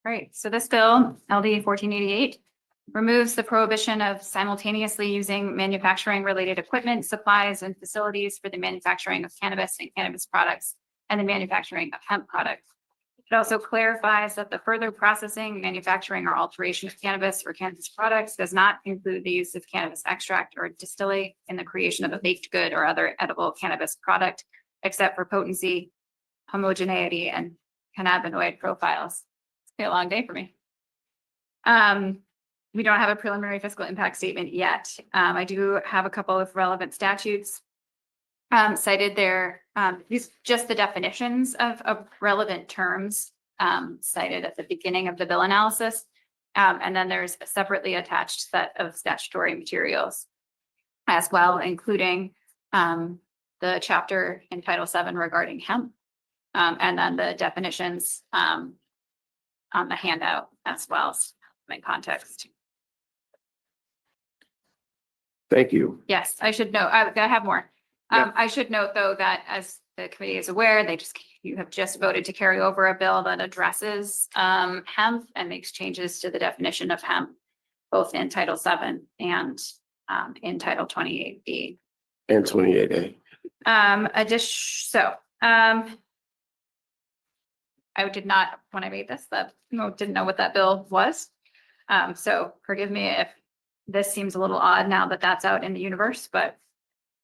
Right, so this bill, LD 1488, removes the prohibition of simultaneously using manufacturing related equipment, supplies, and facilities for the manufacturing of cannabis and cannabis products and the manufacturing of hemp products. It also clarifies that the further processing, manufacturing, or alteration of cannabis or cannabis products does not include the use of cannabis extract or distillate in the creation of a baked good or other edible cannabis product, except for potency, homogeneity, and cannabinoid profiles. It's been a long day for me. We don't have a preliminary fiscal impact statement yet. I do have a couple of relevant statutes cited there. These just the definitions of relevant terms cited at the beginning of the bill analysis. And then there's a separately attached set of statutory materials as well, including the chapter in Title VII regarding hemp, and then the definitions on the handout as well in context. Thank you. Yes, I should know. I have more. Yeah. I should note, though, that as the committee is aware, you have just voted to carry over a bill that addresses hemp and makes changes to the definition of hemp, both in Title VII and in Title 28B. And 28A. I did not, when I made this, didn't know what that bill was. So forgive me if this seems a little odd now that that's out in the universe, but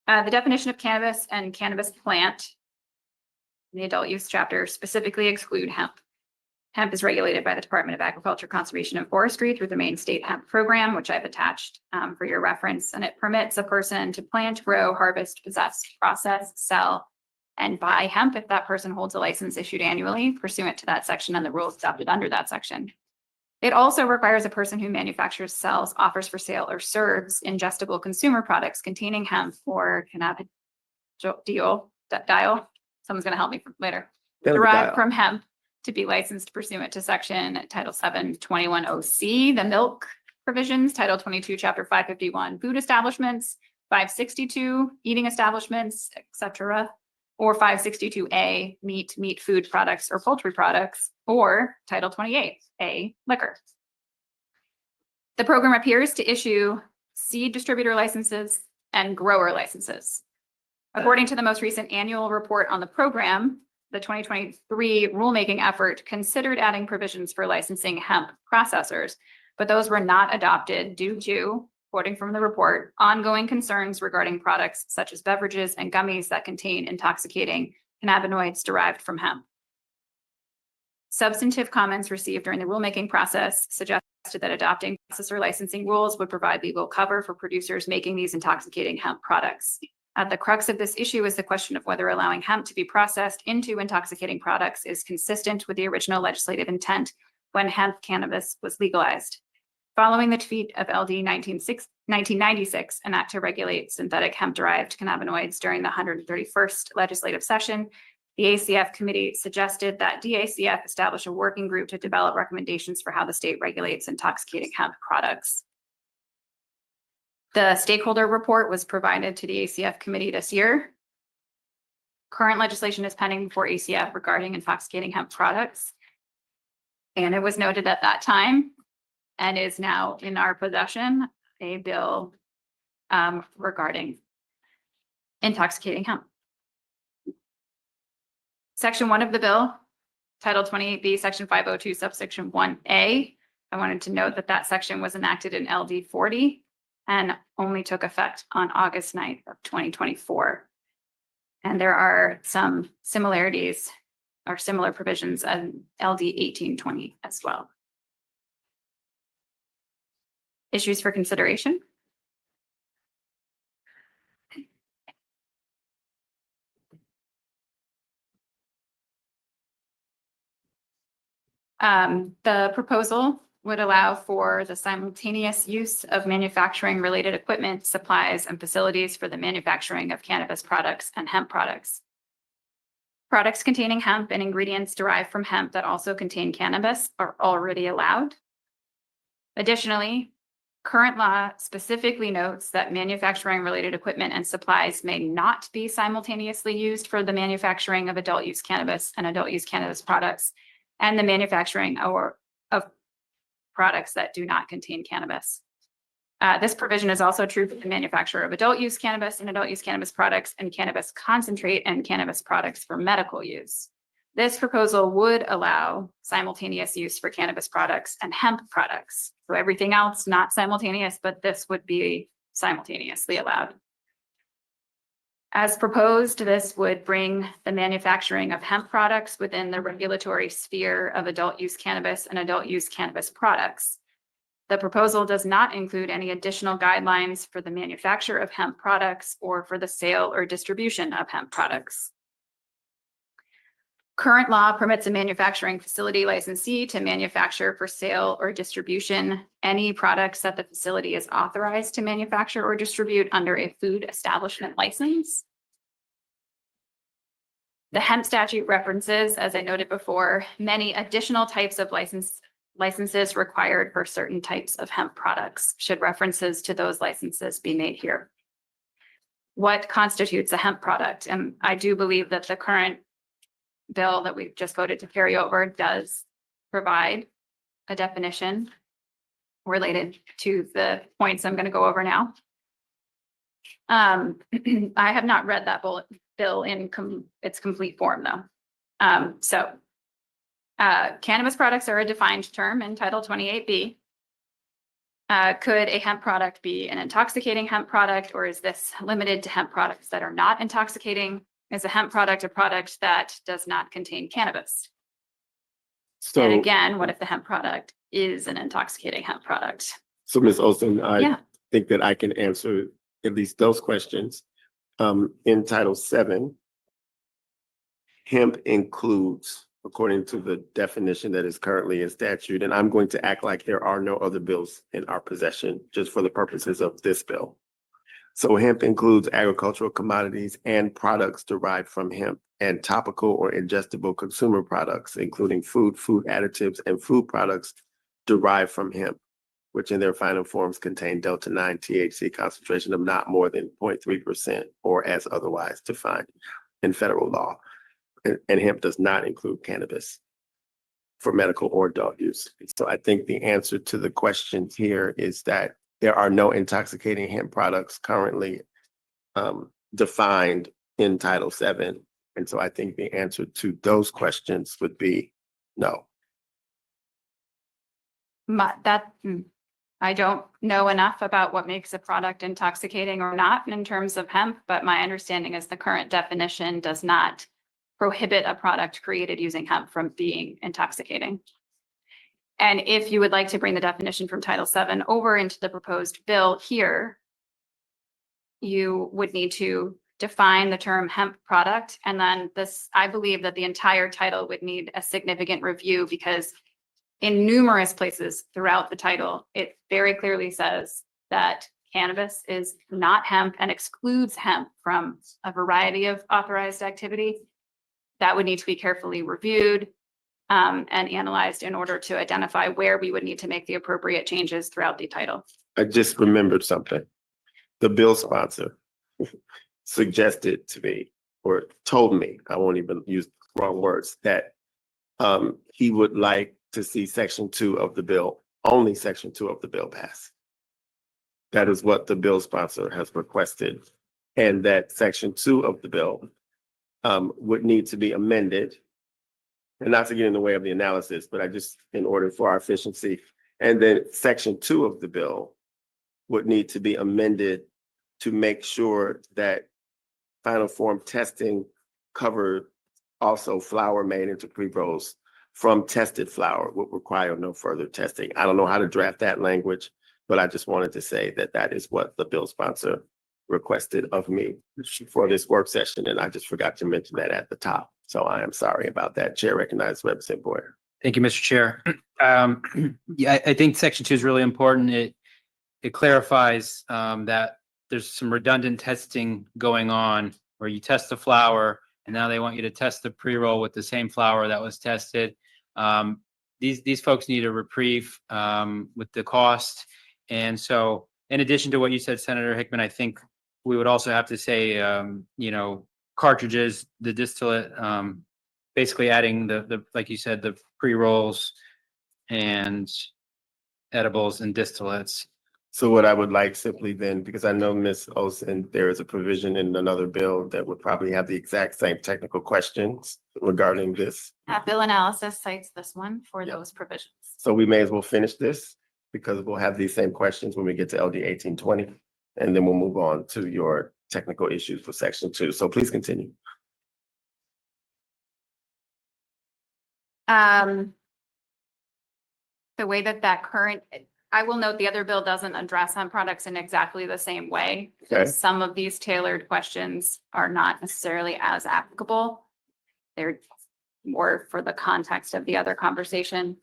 the definition of cannabis and cannabis plant in the adult use chapter specifically exclude hemp. Hemp is regulated by the Department of Agriculture, Conservation, and Forestry through the Maine State Hemp Program, which I've attached for your reference, and it permits a person to plant, grow, harvest, possess, process, sell, and buy hemp if that person holds a license issued annually pursuant to that section and the rules adopted under that section. It also requires a person who manufactures, sells, offers for sale, or serves ingestible consumer products containing hemp or cannabidiol, someone's going to help me later, derived from hemp to be licensed pursuant to section Title VII 21OC, the milk provisions, Title 22, Chapter 551, food establishments, 562, eating establishments, etc., or 562A, meat, food products, or poultry products, or Title 28A, liquor. The program appears to issue seed distributor licenses and grower licenses. According to the most recent annual report on the program, the 2023 rulemaking effort considered adding provisions for licensing hemp processors, but those were not adopted due to, quoting from the report, ongoing concerns regarding products such as beverages and gummies that contain intoxicating cannabinoids derived from hemp. Substantive comments received during the rulemaking process suggested that adopting processor licensing rules would provide legal cover for producers making these intoxicating hemp products. At the crux of this issue is the question of whether allowing hemp to be processed into intoxicating products is consistent with the original legislative intent when hemp cannabis was legalized. Following the defeat of LD 1996, an act to regulate synthetic hemp-derived cannabinoids during the 131st legislative session, the ACF committee suggested that DACF establish a working group to develop recommendations for how the state regulates intoxicating hemp products. The stakeholder report was provided to the ACF committee this year. Current legislation is pending before ACF regarding intoxicating hemp products. And it was noted at that time, and is now in our possession, a bill regarding intoxicating hemp. Section 1 of the bill, Title 28B, Section 502, subsection 1A. I wanted to note that that section was enacted in LD 40 and only took effect on August 9th of 2024. And there are some similarities or similar provisions in LD 1820 as well. Issues for consideration? The proposal would allow for the simultaneous use of manufacturing related equipment, supplies, and facilities for the manufacturing of cannabis products and hemp products. Products containing hemp and ingredients derived from hemp that also contain cannabis are already allowed. Additionally, current law specifically notes that manufacturing related equipment and supplies may not be simultaneously used for the manufacturing of adult use cannabis and adult use cannabis products, and the manufacturing of products that do not contain cannabis. This provision is also true for the manufacture of adult use cannabis and adult use cannabis products and cannabis concentrate and cannabis products for medical use. This proposal would allow simultaneous use for cannabis products and hemp products. So everything else not simultaneous, but this would be simultaneously allowed. As proposed, this would bring the manufacturing of hemp products within the regulatory sphere of adult use cannabis and adult use cannabis products. The proposal does not include any additional guidelines for the manufacture of hemp products or for the sale or distribution of hemp products. Current law permits a manufacturing facility licensee to manufacture for sale or distribution any products that the facility is authorized to manufacture or distribute under a food establishment license. The hemp statute references, as I noted before, many additional types of licenses required for certain types of hemp products. Should references to those licenses be made here? What constitutes a hemp product? And I do believe that the current bill that we've just voted to carry over does provide a definition related to the points I'm going to go over now. I have not read that bill in its complete form though. Cannabis products are a defined term in Title 28B. Could a hemp product be an intoxicating hemp product, or is this limited to hemp products that are not intoxicating? Is a hemp product a product that does not contain cannabis? So, And again, what if the hemp product is an intoxicating hemp product? so Ms. Olson, I Yeah. think that I can answer at least those questions. In Title VII, hemp includes, according to the definition that is currently in statute, and I'm going to act like there are no other bills in our possession just for the purposes of this bill. So hemp includes agricultural commodities and products derived from hemp and topical or ingestible consumer products, including food additives, and food products derived from hemp, which in their final forms contain Delta-9 THC concentration of not more than 0.3% or as otherwise defined in federal law. And hemp does not include cannabis for medical or adult use. So I think the answer to the question here is that there are no intoxicating hemp products currently defined in Title VII. And so I think the answer to those questions would be no. I don't know enough about what makes a product intoxicating or not in terms of hemp, but my understanding is the current definition does not prohibit a product created using hemp from being intoxicating. And if you would like to bring the definition from Title VII over into the proposed bill here, you would need to define the term hemp product. And then I believe that the entire title would need a significant review, because in numerous places throughout the title, it very clearly says that cannabis is not hemp and excludes hemp from a variety of authorized activity. That would need to be carefully reviewed and analyzed in order to identify where we would need to make the appropriate changes throughout the title. I just remembered something. The bill sponsor suggested to me, or told me, I won't even use the wrong words, that he would like to see Section 2 of the bill, only Section 2 of the bill pass. That is what the bill sponsor has requested, and that Section 2 of the bill would need to be amended. And not to get in the way of the analysis, but in order for our efficiency. And then Section 2 of the bill would need to be amended to make sure that final form testing covered also flour made into pre-rolls from tested flour would require no further testing. I don't know how to draft that language, but I just wanted to say that that is what the bill sponsor requested of me for this work session. And I just forgot to mention that at the top. So I am sorry about that. Chair recognizes Representative Boyer. Thank you, Mr. Chair. Yeah, I think Section 2 is really important. It clarifies that there's some redundant testing going on where you test the flour and now they want you to test the pre-roll with the same flour that was tested. These folks need a reprieve with the cost. And so in addition to what you said, Senator Hickman, I think we would also have to say, cartridges, the distillate, basically adding the like you said, the pre-rolls, and edibles and distillates. So what I would like simply then, because I know Ms. Olson, there is a provision in another bill that would probably have the exact same technical questions regarding this. Bill analysis cites this one for Yeah. those provisions. So we may as well finish this because we'll have these same questions when we get to LD 1820. And then we'll move on to your technical issues for section 2. So please continue. The way that current, I will note the other bill doesn't address hemp products in exactly the same way. So Okay. some of these tailored questions are not necessarily as applicable. They're more for the context of the other conversation.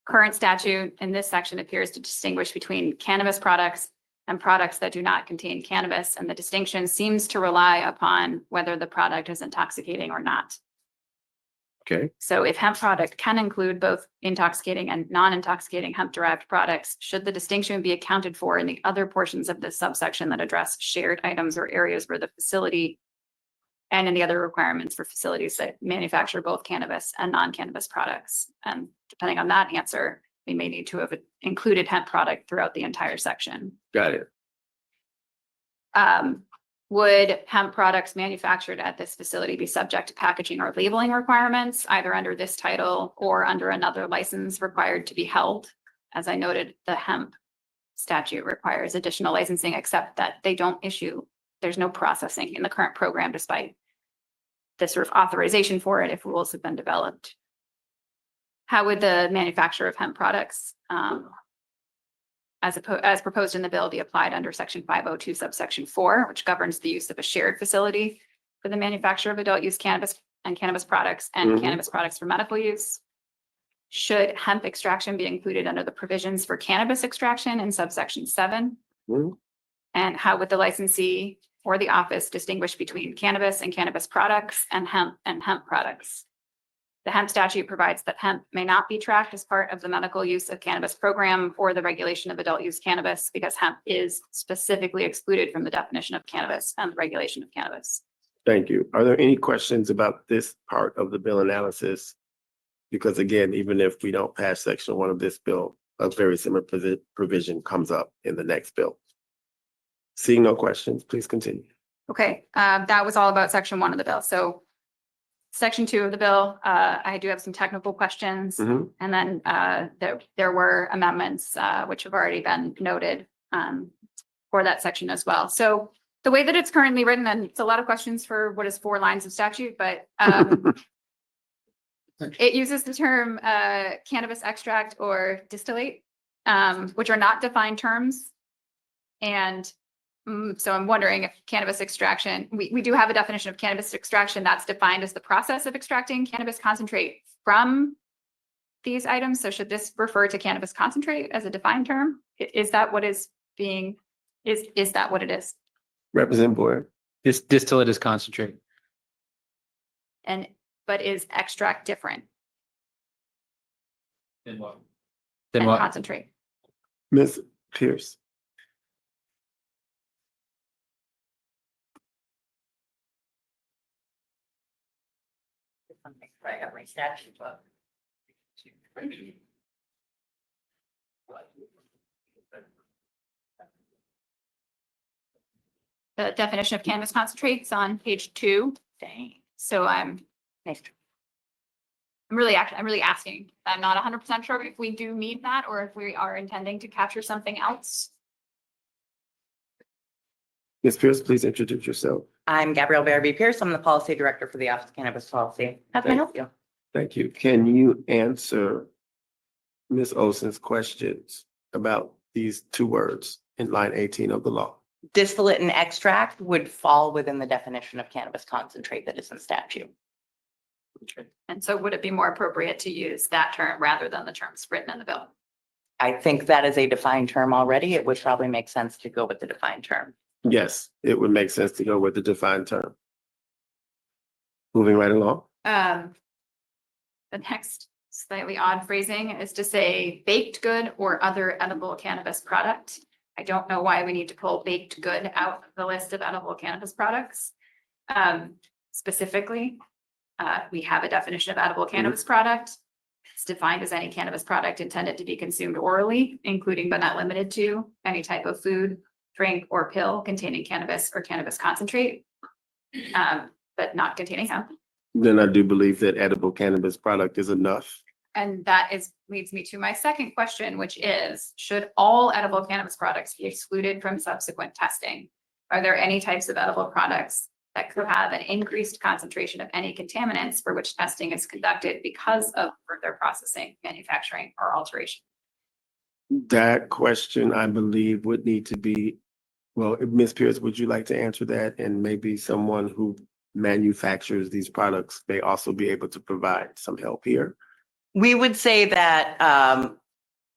Current statute in this section appears to distinguish between cannabis products and products that do not contain cannabis, and the distinction seems to rely upon whether the product is intoxicating or not. Okay. So if hemp product can include both intoxicating and non-intoxicating hemp-derived products, should the distinction be accounted for in the other portions of this subsection that address shared items or areas where the facility and in the other requirements for facilities that manufacture both cannabis and non-cannabis products? And depending on that answer, we may need to have included hemp product throughout the entire section. Got it. Would hemp products manufactured at this facility be subject to packaging or labeling requirements, either under this title or under another license required to be held? As I noted, the hemp statute requires additional licensing, except that they don't issue, there's no processing in the current program, despite the sort of authorization for it if rules have been developed. How would the manufacture of hemp products, as proposed in the bill, be applied under section 502 subsection 4, which governs the use of a shared facility for the manufacture of adult use cannabis and cannabis products and Mhm. cannabis products for medical use? Should hemp extraction be included under the provisions for cannabis extraction in subsection 7? Mhm. And how would the licensee or the office distinguish between cannabis and cannabis products and hemp products? The hemp statute provides that hemp may not be tracked as part of the medical use of cannabis program or the regulation of adult use cannabis, because hemp is specifically excluded from the definition of cannabis and the regulation of cannabis. Thank you. Are there any questions about this part of the bill analysis? Because again, even if we don't pass section 1 of this bill, a very similar provision comes up in the next bill. Seeing no questions, please continue. Okay, that was all about section 1 of the bill. So section 2 of the bill, I do have some technical questions. Mhm. And then there were amendments which have already been noted for that section as well. So the way that it's currently written, and it's a lot of questions for what is 4 lines of statute, but it uses the term cannabis extract or distillate, which are not defined terms. And so I'm wondering if cannabis extraction, we do have a definition of cannabis extraction that's defined as the process of extracting cannabis concentrate from these items. So should this refer to cannabis concentrate as a defined term? Is that what is being, is that what it is? Representative Boyer. This distillate is concentrate. But is extract different Then what? than Then what? concentrate? Ms. Pierce. I got my statute book. The definition of cannabis concentrates on page 2. Dang. So I'm really asking. I'm not 100% sure if we do need that or if we are intending to capture something else. Ms. Pierce, please introduce yourself. I'm Gabrielle Barabee Pierce. I'm the policy director for the Office of Cannabis Policy. How can I help you? Thank you. Can you answer Ms. Olson's questions about these 2 words in line 18 of the law? Distillate and extract would fall within the definition of cannabis concentrate that is in statute. And so would it be more appropriate to use that term rather than the terms written in the bill? I think that is a defined term already. It would probably make sense to go with the defined term. Yes, it would make sense to go with the defined term. Moving right along. The next slightly odd phrasing is to say baked good or other edible cannabis product. I don't know why we need to pull baked good out of the list of edible cannabis products. Specifically, we have a definition of edible cannabis product. It's defined as any cannabis product intended to be consumed orally, including but not limited to any type of food, drink, or pill containing cannabis or cannabis concentrate, but not containing hemp. Then I do believe that edible cannabis product is enough. And that leads me to my second question, which is, should all edible cannabis products be excluded from subsequent testing? Are there any types of edible products that could have an increased concentration of any contaminants for which testing is conducted because of further processing, manufacturing, or alteration? That question, I believe, would need to be, well, Ms. Pierce, would you like to answer that? And maybe someone who manufactures these products may also be able to provide some help here. We would say that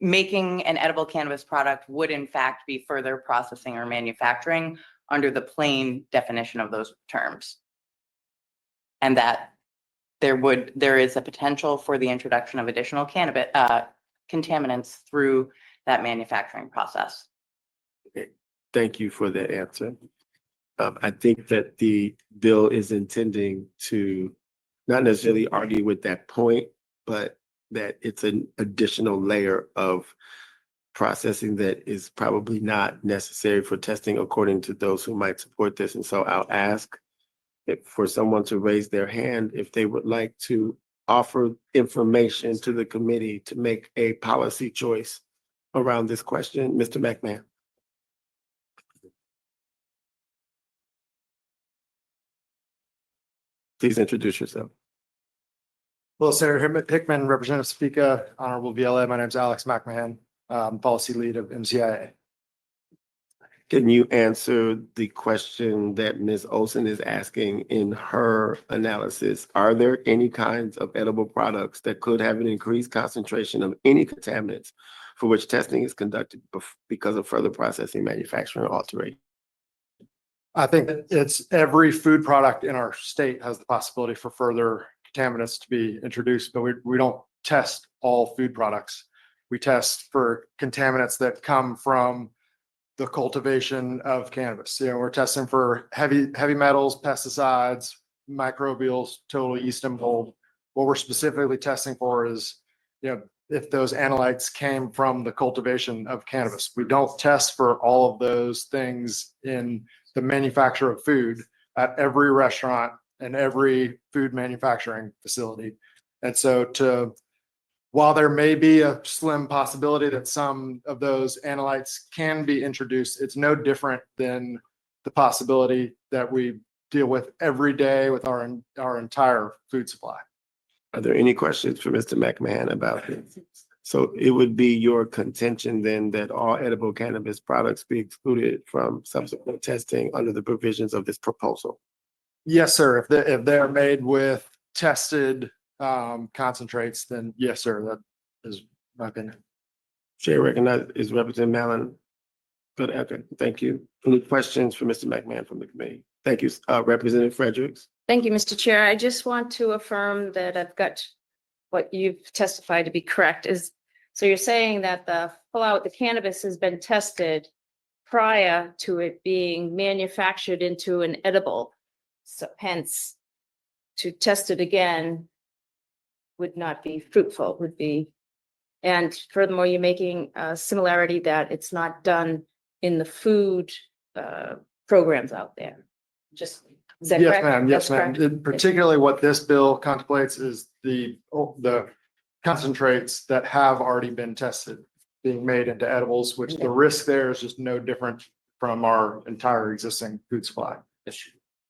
making an edible cannabis product would in fact be further processing or manufacturing under the plain definition of those terms. And that there is a potential for the introduction of additional cannabis contaminants through that manufacturing process. Thank you for that answer. I think that the bill is intending to not necessarily argue with that point, but that it's an additional layer of processing that is probably not necessary for testing according to those who might support this. And so I'll ask for someone to raise their hand if they would like to offer information to the committee to make a policy choice around this question. Mr. McMahon. Please introduce yourself. Hello, Senator Hickman, Representative Speaker, Honorable VLA. My name is Alex McMahon, Policy Lead of MCIA. Can you answer the question that Ms. Olson is asking in her analysis? Are there any kinds of edible products that could have an increased concentration of any contaminants for which testing is conducted because of further processing, manufacturing, or alteration? I think that it's every food product in our state has the possibility for further contaminants to be introduced, but we don't test all food products. We test for contaminants that come from the cultivation of cannabis. You know, we're testing for heavy metals, pesticides, microbials, total yeast and mold. What we're specifically testing for is, you know, if those analytes came from the cultivation of cannabis. We don't test for all of those things in the manufacture of food at every restaurant and every food manufacturing facility. And so while there may be a slim possibility that some of those analytes can be introduced, it's no different than the possibility that we deal with every day with our entire food supply. Are there any questions for Mr. McMahon about this? So it would be your contention then that all edible cannabis products be excluded from subsequent testing under the provisions of this proposal? Yes, sir. If they're made with tested concentrates, then yes, sir. That is my opinion. Chair recognizes Representative Mallon. Good, okay, thank you. Any questions for Mr. McMahon from the committee? Thank you, Representative Fredericks. Thank you, Mr. Chair. I just want to affirm that I've got what you've testified to be correct is, so you're saying that the cannabis has been tested prior to it being manufactured into an edible. So hence, to test it again would not be fruitful, would be. And furthermore, you're making a similarity that it's not done in the food programs out there. Just, is that Yes, correct? ma'am. Yes, That's ma'am. correct. Particularly what this bill contemplates is the concentrates that have already been tested being made into edibles, which the risk there is just no different from our entire existing food supply.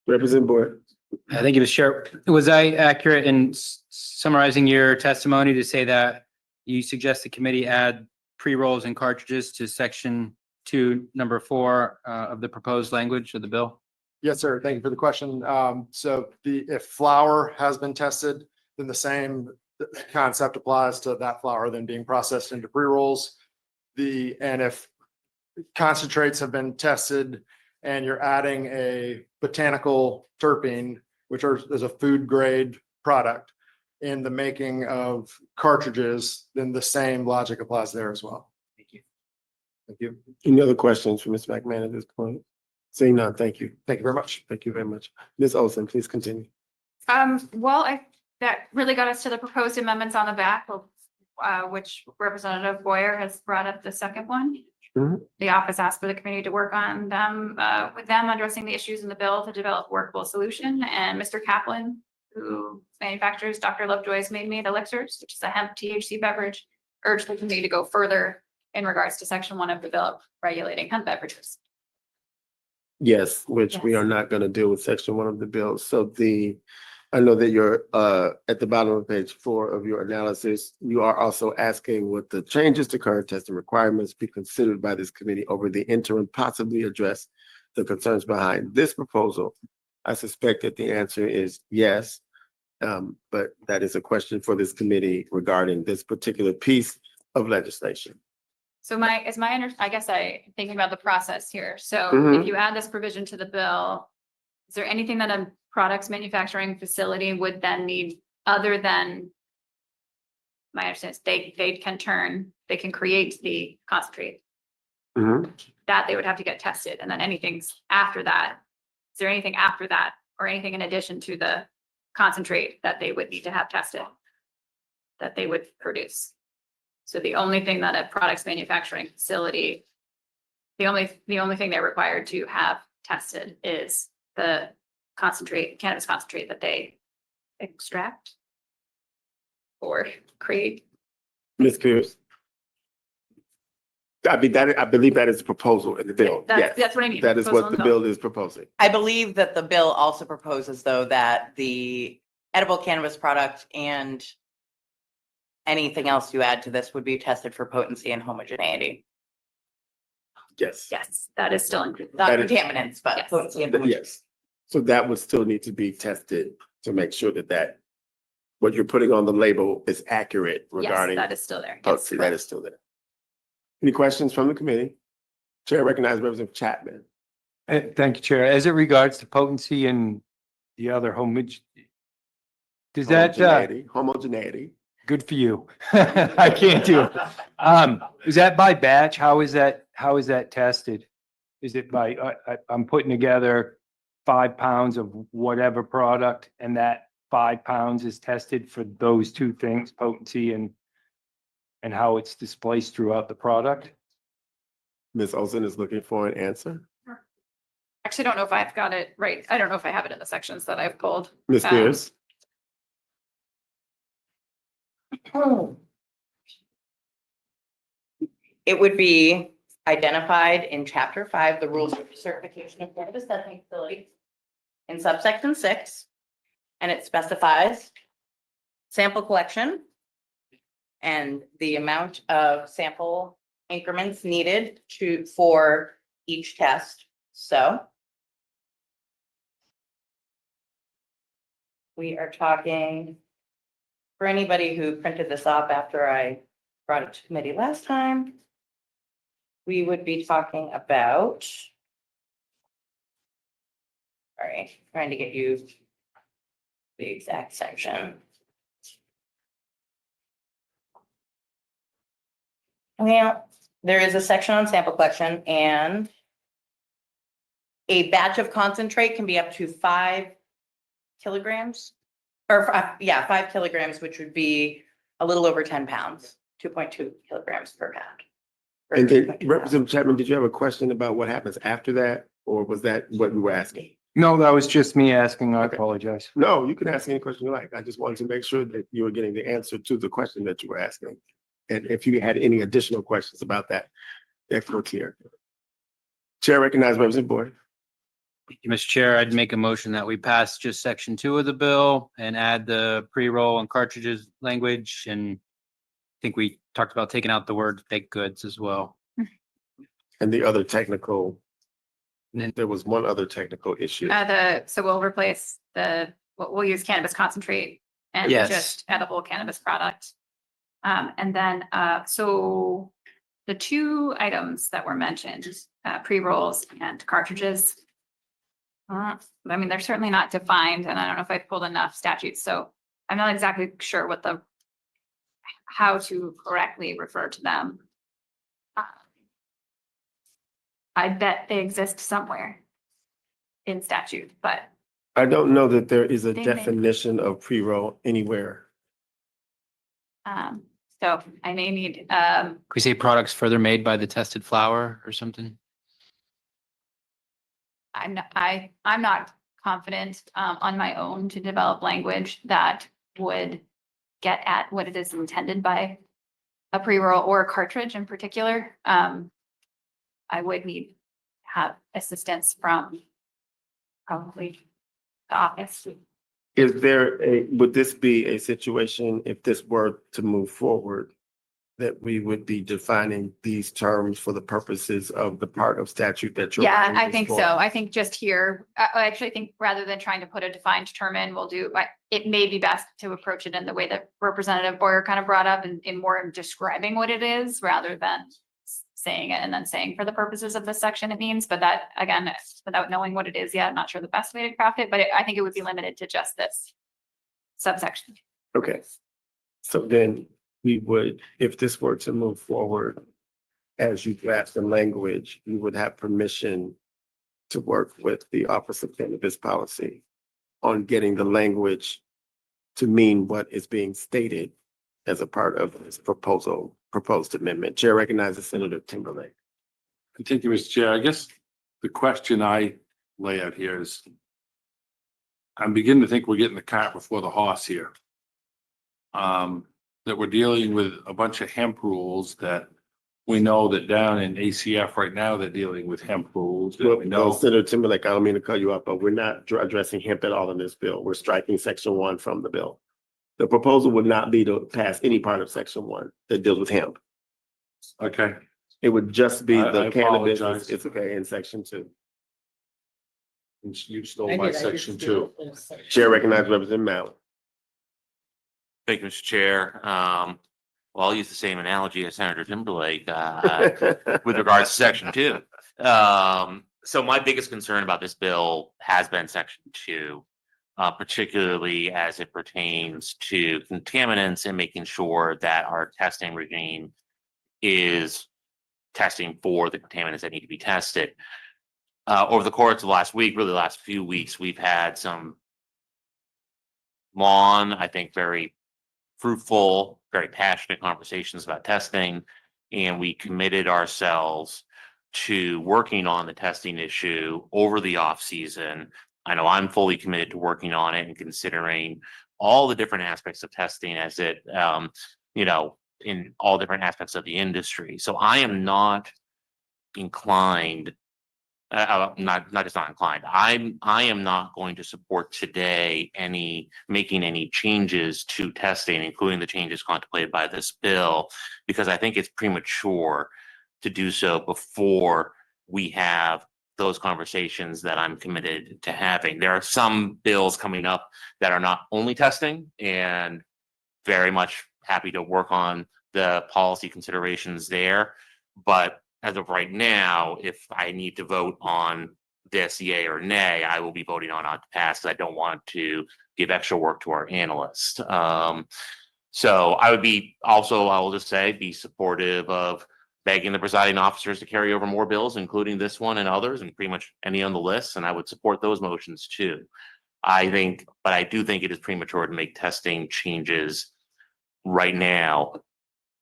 Representative Boyd. Thank you, Mr. Chair. Was I accurate in summarizing your testimony to say that you suggest the committee add pre-rolls and cartridges to section 2, number 4 of the proposed language of the bill? Yes, sir. Thank you for the question. So if flour has been tested, then the same concept applies to that flour then being processed into pre-rolls. And if concentrates have been tested and you're adding a botanical terpene, which is a food grade product, in the making of cartridges, then the same logic applies there as well. Thank you. Thank you. Any other questions for Mr. McMahon at this point? Seeing none, thank you. Thank you very much. Thank you very much. Ms. Olson, please continue. Well, that really got us to the proposed amendments on the back. We'll which Representative Boyer has brought up the second one. Mhm. The office asked for the committee to work on them, with them addressing the issues in the bill to develop a workable solution. And Mr. Kaplan, who manufactures Dr. Lovejoy's Made Made Elixirs, which is a hemp THC beverage, urged the committee to go further in regards to section 1 of the bill regulating hemp beverages. Yes, which we Yes. are not going to deal with section 1 of the bill. So I know that you're at the bottom of page 4 of your analysis. You are also asking would the changes to current testing requirements be considered by this committee over the interim, possibly address the concerns behind this proposal? I suspect that the answer is yes. But that is a question for this committee regarding this particular piece of legislation. So I guess thinking about the process here. So Mhm. if you add this provision to the bill, is there anything that a products manufacturing facility would then need other than my understanding is they can create the concentrate Mhm. that they would have to get tested. And then anything's after that. Is there anything after that or anything in addition to the concentrate that they would need to have tested that they would produce? So the only thing that a products manufacturing facility, the only thing they're required to have tested is the cannabis concentrate that they extract or create. Ms. Pierce? I believe that is a proposal in the bill. Yes, That's what I mean. that is proposal what in the bill is proposing. I believe that the bill also proposes, though, that the edible cannabis product and anything else you add to this would be tested for potency and homogeneity. Yes. Yes, that is still included. Not That is- contaminants, but Yes. potency and homogeneity. Yes. So that would still need to be tested to make sure that what you're putting on the label is accurate Yes, regarding that is still there. Yes, potency. That is still there. Any questions from the committee? Chair recognizes Representative Chapman. Thank you, Chair. As it regards to potency and the other does that, Homogeneity. good for you. I can't do it. Is that by batch? How is that tested? Is it by, I'm putting together 5 pounds of whatever product and that 5 pounds is tested for those two things, potency and how it's displaced throughout the product? Ms. Olson is looking for an answer. Actually, don't know if I've got it right. I don't know if I have it in the sections that I've pulled. Ms. Pierce? It would be identified in chapter 5, the rules of certification of cannabis testing facilities in subsection 6, and it specifies sample collection and the amount of sample increments needed for each test. So we are talking, for anybody who printed this off after I brought it to committee last time, we would be talking about, sorry, trying to get you the exact section. Well, there is a section on sample collection, and a batch of concentrate can be up to 5 kilograms. Or, 5 kilograms, which would be a little over 10 pounds, 2.2 kilograms per pound. Or And then 2.2 pounds. Representative Chapman, did you have a question about what happens after that? Or was that what you were asking? No, that was just me asking. I Okay. apologize. No, you can ask any question you like. I just wanted to make sure that you were getting the answer to the question that you were asking. And if you had any additional questions about that, if we're clear. Chair recognizes Representative Boyd. Thank you, Mr. Chair, I'd make a motion that we pass just section 2 of the bill and add the pre-roll and cartridges language. And I think we talked about taking out the word baked goods as well. And the other technical, And then- there was one other technical issue. So we'll replace we'll use cannabis concentrate and Yes. just edible cannabis product. And then, so the 2 items that were mentioned, pre-rolls and cartridges. I mean, they're certainly not defined, and I don't know if I pulled enough statutes, so I'm not exactly sure how to correctly refer to them. I bet they exist somewhere in statute, but I don't know that there is a They may- definition of pre-roll anywhere. So I may need, Could we say products further made by the tested flower or something? I'm not confident, on my own to develop language that would get at what it is intended by a pre-roll or a cartridge in particular. I would need to have assistance from probably the office. Is there would this be a situation if this were to move forward? That we would be defining these terms for the purposes of the part of statute that you're. Yeah, writing I this think for? so. I think just here, I actually think rather than trying to put a defined term in, it may be best to approach it in the way that Representative Boyer kind of brought up in more describing what it is rather than saying it and then saying for the purposes of this section it means, but that again, without knowing what it is yet, I'm not sure the best way to craft it, but I think it would be limited to just this subsection. Okay. So then we would, if this were to move forward, as you draft the language, you would have permission to work with the Office of Cannabis Policy on getting the language to mean what is being stated as a part of this proposed amendment. Chair recognizes Senator Timberlake. Thank you, Mr. Chair. I guess the question I lay out here is, I'm beginning to think we're getting the cart before the horse here. That we're dealing with a bunch of hemp rules that we know that down in ACF right now, they're dealing with hemp rules. that we Well, know. Senator Timberlake, I don't mean to cut you off, but we're not addressing hemp at all in this bill. We're striking section 1 from the bill. The proposal would not be to pass any part of section 1 that deals with hemp. Okay, It would just be I the cannabis, apologize. it's okay, in section 2. and you stole my section 2. Chair recognizes Representative Mallon. Thank you, Mr. Chair. Well, I'll use the same analogy as Senator Timberlake with regards to section 2. So my biggest concern about this bill has been section 2, particularly as it pertains to contaminants and making sure that our testing regime is testing for the contaminants that need to be tested. Over the course of the last week, really the last few weeks, we've had some long, I think, very fruitful, very passionate conversations about testing, and we committed ourselves to working on the testing issue over the off season. I know I'm fully committed to working on it and considering all the different aspects of testing as it, in all different aspects of the industry. So I am not inclined. Not just not inclined. I am not going to support today making any changes to testing, including the changes contemplated by this bill, because I think it's premature to do so before we have those conversations that I'm committed to having. There are some bills coming up that are not only testing, and very much happy to work on the policy considerations there, but as of right now, if I need to vote on this yay or nay, I will be voting on it to pass because I don't want to give extra work to our analyst. So I would be also, I will just say, be supportive of begging the presiding officers to carry over more bills, including this one and others, and pretty much any on the list. And I would support those motions too. But I do think it is premature to make testing changes right now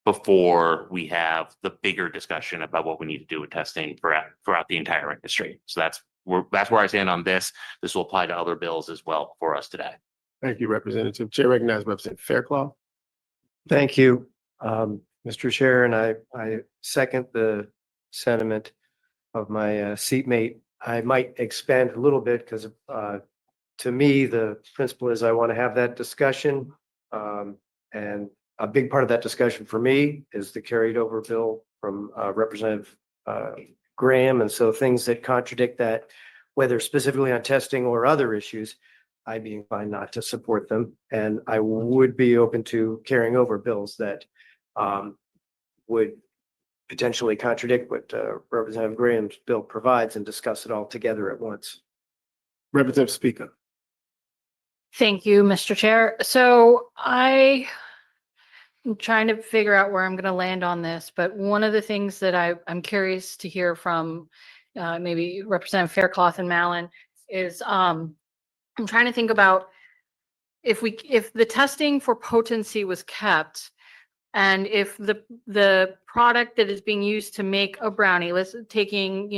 before we have the bigger discussion about what we need to do with testing throughout the entire industry. So that's where I stand on this. This will apply to other bills as well for us today. Thank you, Representative. Chair recognizes Representative Fairclough. Thank you, Mr. Chair, and I second the sentiment of my seatmate. I might expand a little bit because to me, the principle is I want to have that discussion. And a big part of that discussion for me is the carried over bill from Representative Graham. And so things that contradict that, whether specifically on testing or other issues, I'd be inclined not to support them. And I would be open to carrying over bills that would potentially contradict what Representative Graham's bill provides and discuss it all together at once. Representative Speaker. Thank you, Mr. Chair. So I'm trying to figure out where I'm going to land on this, but one of the things that I'm curious to hear from maybe Representative Faircloth and Mallon is I'm trying to think about if the testing for potency was kept, And if the product that is being used to make a brownie, let's taking,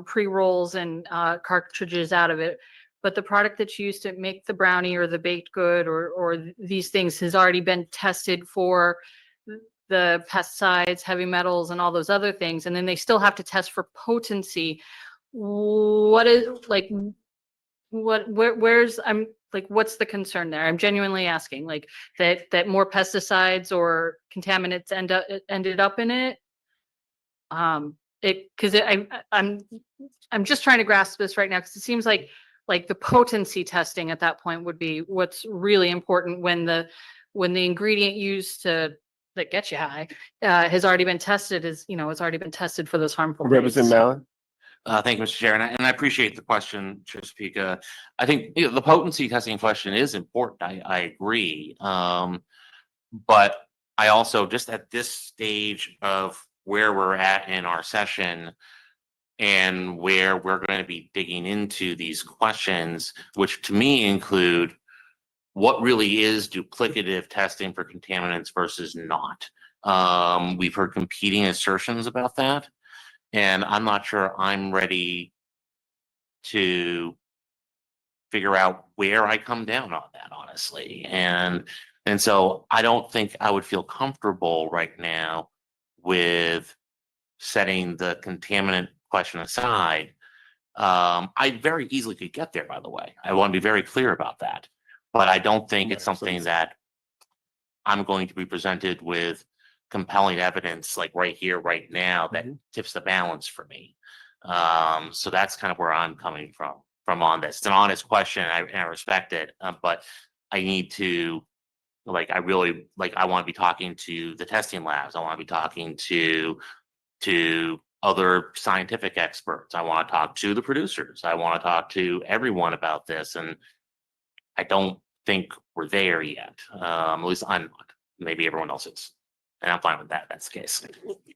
pre-rolls and cartridges out of it, but the product that's used to make the brownie or the baked good or these things has already been tested for the pesticides, heavy metals, and all those other things, and then they still have to test for potency. What is like, where's, I'm like, what's the concern there? I'm genuinely asking, like, that more pesticides or contaminants ended up in it. I'm just trying to grasp this right now because it seems like the potency testing at that point would be what's really important when the ingredient used to that gets you high has already been tested, it's already been tested for those harmful things. Representative Mallon? Thank you, Mr. Chair, and I appreciate the question, Chair Speaker. I think the potency testing question is important. I agree. But I also, just at this stage of where we're at in our session and where we're going to be digging into these questions, which to me include what really is duplicative testing for contaminants versus not. We've heard competing assertions about that, and I'm not sure I'm ready to figure out where I come down on that, honestly. And so I don't think I would feel comfortable right now with setting the contaminant question aside. I very easily could get there, by the way. I want to be very clear about that. But I don't think it's something that I'm going to be presented with compelling evidence like right here, right now, that tips the balance for me. So that's kind of where I'm coming from on this. It's an honest question, and I respect it, but I need to, I really, I want to be talking to the testing labs. I want to be talking to other scientific experts. I want to talk to the producers. I want to talk to everyone about this, and I don't think we're there yet. At least I'm not. Maybe everyone else is, and I'm fine with that. That's the case.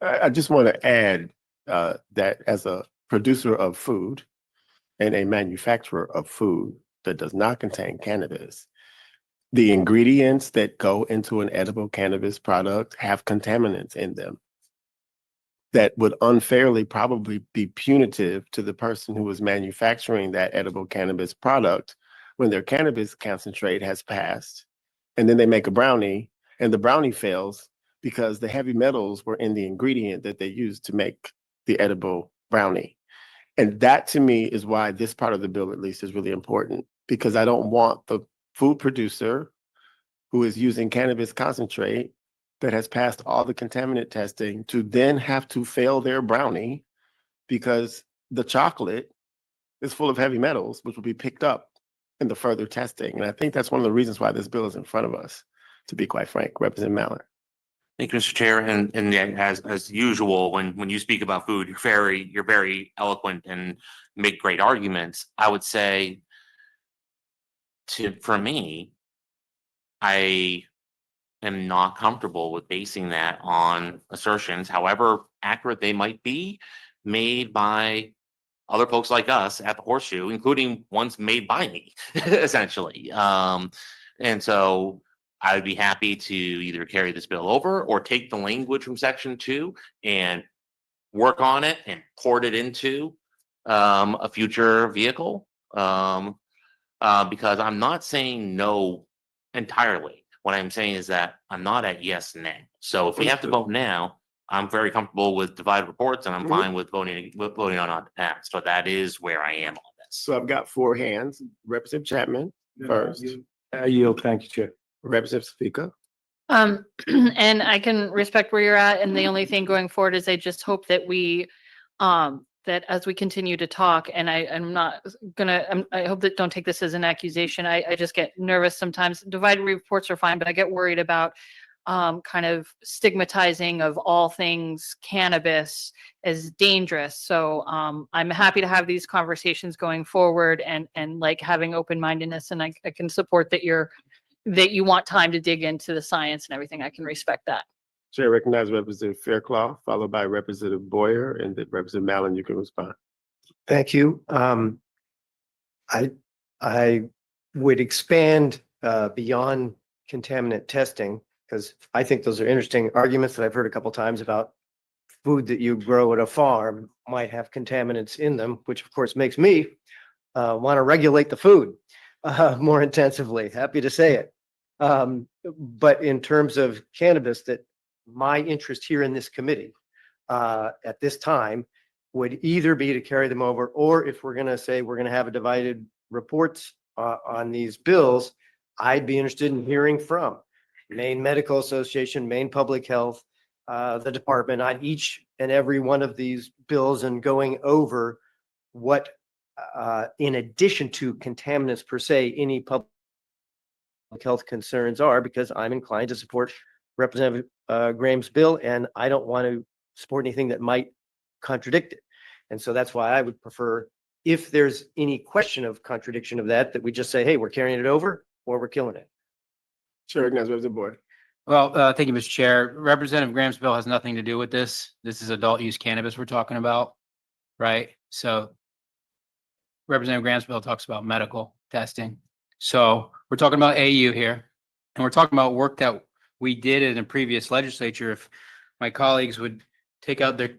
I just want to add that as a producer of food and a manufacturer of food that does not contain cannabis, the ingredients that go into an edible cannabis product have contaminants in them that would unfairly probably be punitive to the person who was manufacturing that edible cannabis product when their cannabis concentrate has passed, and then they make a brownie and the brownie fails because the heavy metals were in the ingredient that they used to make the edible brownie. And that to me is why this part of the bill at least is really important, because I don't want the food producer who is using cannabis concentrate that has passed all the contaminant testing to then have to fail their brownie because the chocolate is full of heavy metals, which will be picked up in the further testing. And I think that's one of the reasons why this bill is in front of us, to be quite frank. Representative Mallon. Thank you, Mr. Chair. And as usual, when you speak about food, you're very eloquent and make great arguments. I would say for me, I am not comfortable with basing that on assertions, however accurate they might be, made by other folks like us at the Horseshoe, including ones made by me, essentially. And so I would be happy to either carry this bill over or take the language from Section 2 and work on it and port it into a future vehicle. Because I'm not saying no entirely. What I'm saying is that I'm not at yes now. So if we have to vote now, I'm very comfortable with divided reports, and I'm fine with voting on not to pass. So that is where I am on this. So I've got four hands. Representative Chapman first. I yield. Thank you, Chair. Representative Speaker. And I can respect where you're at. And the only thing going forward is I just hope that that as we continue to talk, and I'm not gonna, I hope that don't take this as an accusation. I just get nervous sometimes. Divided reports are fine, but I get worried about kind of stigmatizing of all things cannabis as dangerous. So I'm happy to have these conversations going forward and like having open-mindedness, and I can support that you want time to dig into the science and everything. I can respect that. Chair recognizes Representative Fairclough, followed by Representative Boyer, and then Representative Mallon, you can respond. Thank you. I would expand beyond contaminant testing because I think those are interesting arguments that I've heard a couple times about food that you grow at a farm might have contaminants in them, which of course makes me want to regulate the food more intensively. Happy to say it. But in terms of cannabis, that my interest here in this committee at this time would either be to carry them over, or if we're going to say we're going to have a divided reports on these bills, I'd be interested in hearing from Maine Medical Association, Maine Public Health, the department on each and every one of these bills and going over what, in addition to contaminants per se, any public health concerns are, because I'm inclined to support Representative Graham's bill, and I don't want to support anything that might contradict it. And so that's why I would prefer, if there's any question of contradiction of that, that we just say, hey, we're carrying it over or we're killing it. Chair recognizes members of the board. Well, thank you, Mr. Chair. Representative Graham's bill has nothing to do with this. This is adult use cannabis we're talking about, right? So Representative Graham's bill talks about medical testing. So we're talking about AU here, and we're talking about work that we did in a previous legislature. If my colleagues would take out their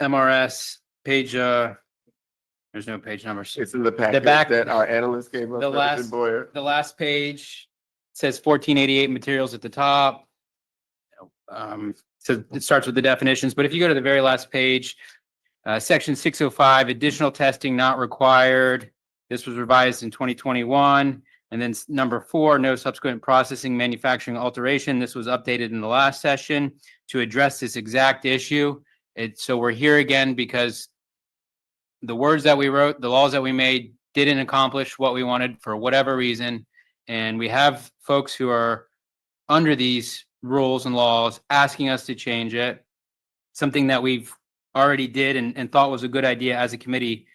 MRS page, there's no page numbers. It's in the packet back- that our analyst gave us. the last- Representative Boyer. The last page says 1488 materials at the top. So it starts with the definitions, but if you go to the very last page, section 605, additional testing not required. This was revised in 2021. And then number 4, no subsequent processing, manufacturing, alteration. This was updated in the last session to address this exact issue. So we're here again because the words that we wrote, the laws that we made didn't accomplish what we wanted for whatever reason. And we have folks who are under these rules and laws asking us to change it. Something that we've already did and thought was a good idea as a committee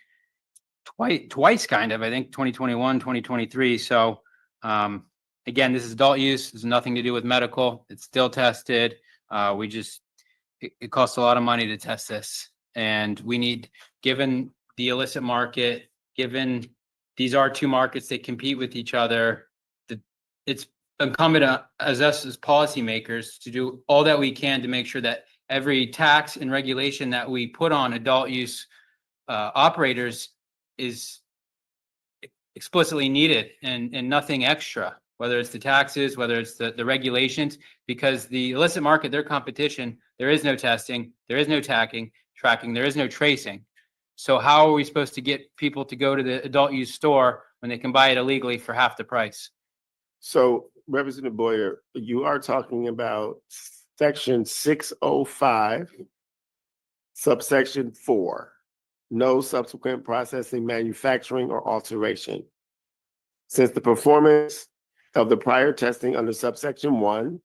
twice kind of, I think 2021, 2023. So again, this is adult use. There's nothing to do with medical. It's still tested. It costs a lot of money to test this. And we need, given the illicit market, given these are two markets that compete with each other, it's incumbent on us as policymakers to do all that we can to make sure that every tax and regulation that we put on adult use operators is explicitly needed and nothing extra, whether it's the taxes, whether it's the regulations, because the illicit market, their competition, there is no testing, there is no tracking, there is no tracing. So how are we supposed to get people to go to the adult use store when they can buy it illegally for half the price? So Representative Boyer, you are talking about section 605, subsection 4, no subsequent processing, manufacturing, or alteration. Since the performance of the prior testing under subsection 1,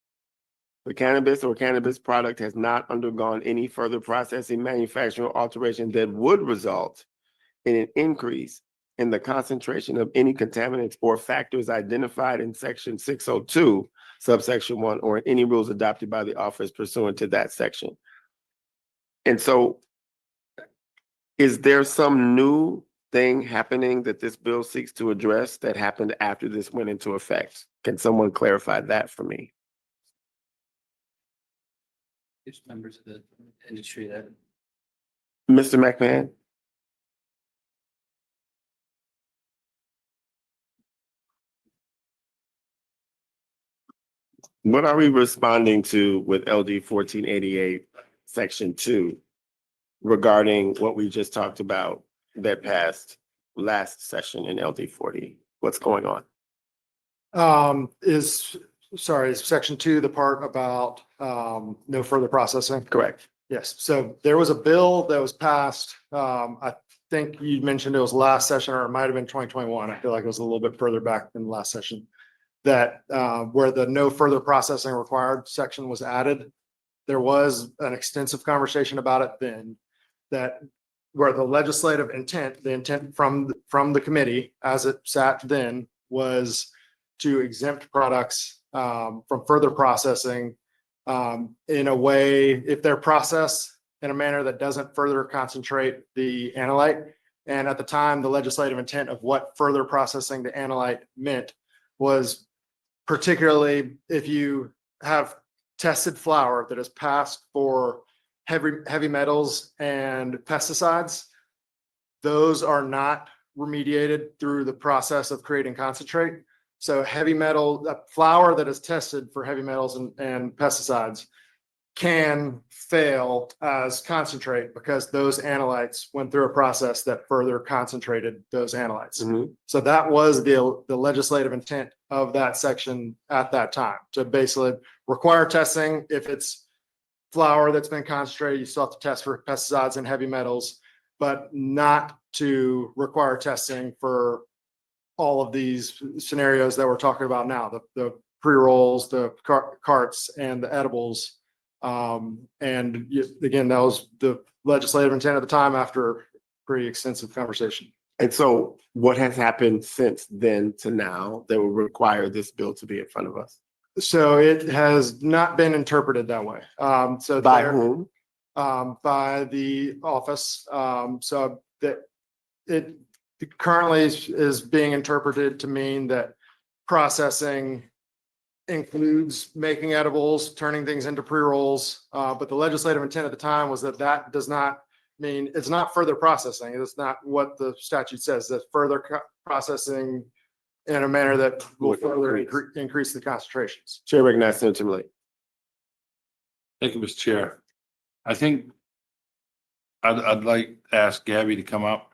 the cannabis or cannabis product has not undergone any further processing, manufacturing, or alteration that would result in an increase in the concentration of any contaminants or factors identified in section 602, subsection 1, or in any rules adopted by the office pursuant to that section. And so, is there some new thing happening that this bill seeks to address that happened after this went into effect? Can someone clarify that for me? Just members of the industry that. Mr. McMahon? What are we responding to with LD 1488, section 2, regarding what we just talked about that passed last session in LD 40? What's going on? Is section 2, the part about no further processing? Correct. Yes, so there was a bill that was passed, I think you mentioned it was last session, or it might have been 2021. I feel like it was a little bit further back than the last session. That where the no further processing required section was added. There was an extensive conversation about it then, that where the legislative intent, the intent from the committee as it sat then, was to exempt products from further processing in a way, if they're processed in a manner that doesn't further concentrate the analyte. And at the time, the legislative intent of what further processing the analyte meant was particularly if you have tested flour that has passed for heavy metals and pesticides, those are not remediated through the process of creating concentrate. So heavy metal, flour that is tested for heavy metals and pesticides can fail as concentrate because those analytes went through a process that further concentrated those analytes. Mhm. So that was the legislative intent of that section at that time, to basically require testing. If it's flour that's been concentrated, you still have to test for pesticides and heavy metals, but not to require testing for all of these scenarios that we're talking about now, the pre-rolls, the carts and the edibles. Again, that was the legislative intent at the time after pretty extensive conversation. And so what has happened since then to now that will require this bill to be in front of us? So it has not been interpreted that way. So By there- whom? by the office. So that it currently is being interpreted to mean that processing includes making edibles, turning things into pre-rolls. But the legislative intent at the time was that that does not mean, it's not further processing. It's not what the statute says, that further processing in a manner that will Would further increase. increase the concentrations. Chair recognizes Senator Timberlake. Thank you, Mr. Chair. I think I'd like to ask Gabby to come up.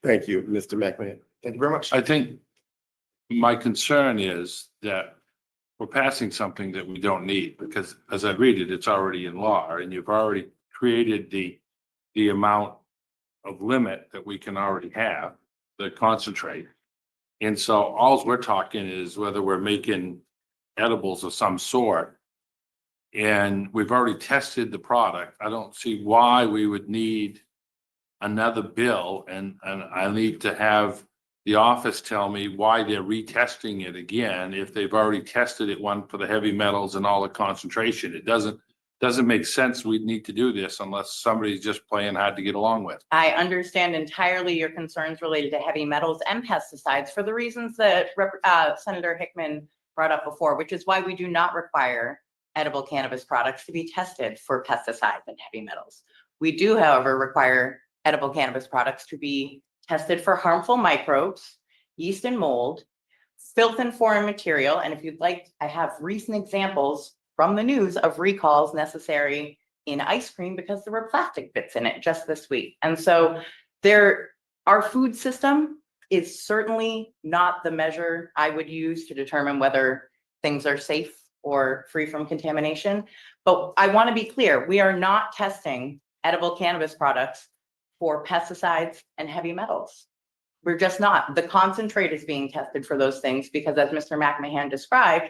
Thank you, Mr. McMahon. Thank you very much. I think my concern is that we're passing something that we don't need, because as I read it, it's already in law, and you've already created the amount of limit that we can already have, the concentrate. And so all we're talking is whether we're making edibles of some sort. And we've already tested the product. I don't see why we would need another bill, and I need to have the office tell me why they're retesting it again if they've already tested it, one for the heavy metals and all the concentration. It doesn't make sense. We'd need to do this unless somebody's just playing hard to get along with. I understand entirely your concerns related to heavy metals and pesticides for the reasons that Senator Hickman brought up before, which is why we do not require edible cannabis products to be tested for pesticides and heavy metals. We do, however, require edible cannabis products to be tested for harmful microbes, yeast and mold, filth and foreign material. And if you'd like, I have recent examples from the news of recalls necessary in ice cream because there were plastic bits in it just this week. And so our food system is certainly not the measure I would use to determine whether things are safe or free from contamination. But I want to be clear, we are not testing edible cannabis products for pesticides and heavy metals. We're just not. The concentrate is being tested for those things because, as Mr. McMahon described,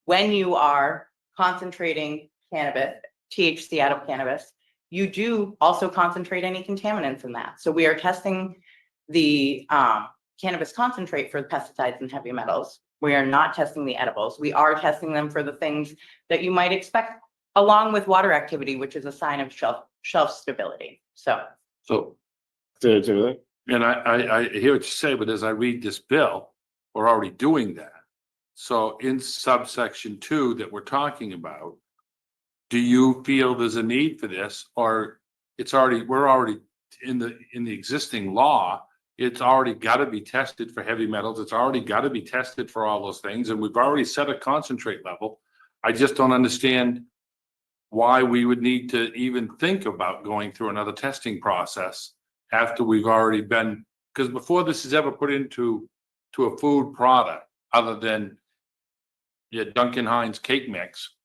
when you are concentrating cannabis, THC out of cannabis, you do also concentrate any contaminants in that. So we are testing the cannabis concentrate for the pesticides and heavy metals. We are not testing the edibles. We are testing them for the things that you might expect, along with water activity, which is a sign of shelf stability. So Senator Timberlake. And I hear what you say, but as I read this bill, we're already doing that. So in subsection 2 that we're talking about, do you feel there's a need for this, or we're already in the existing law, it's already got to be tested for heavy metals, it's already got to be tested for all those things, and we've already set a concentrate level. I just don't understand why we would need to even think about going through another testing process after we've already been, because before this is ever put into a food product, other than your Duncan Hines cake mix,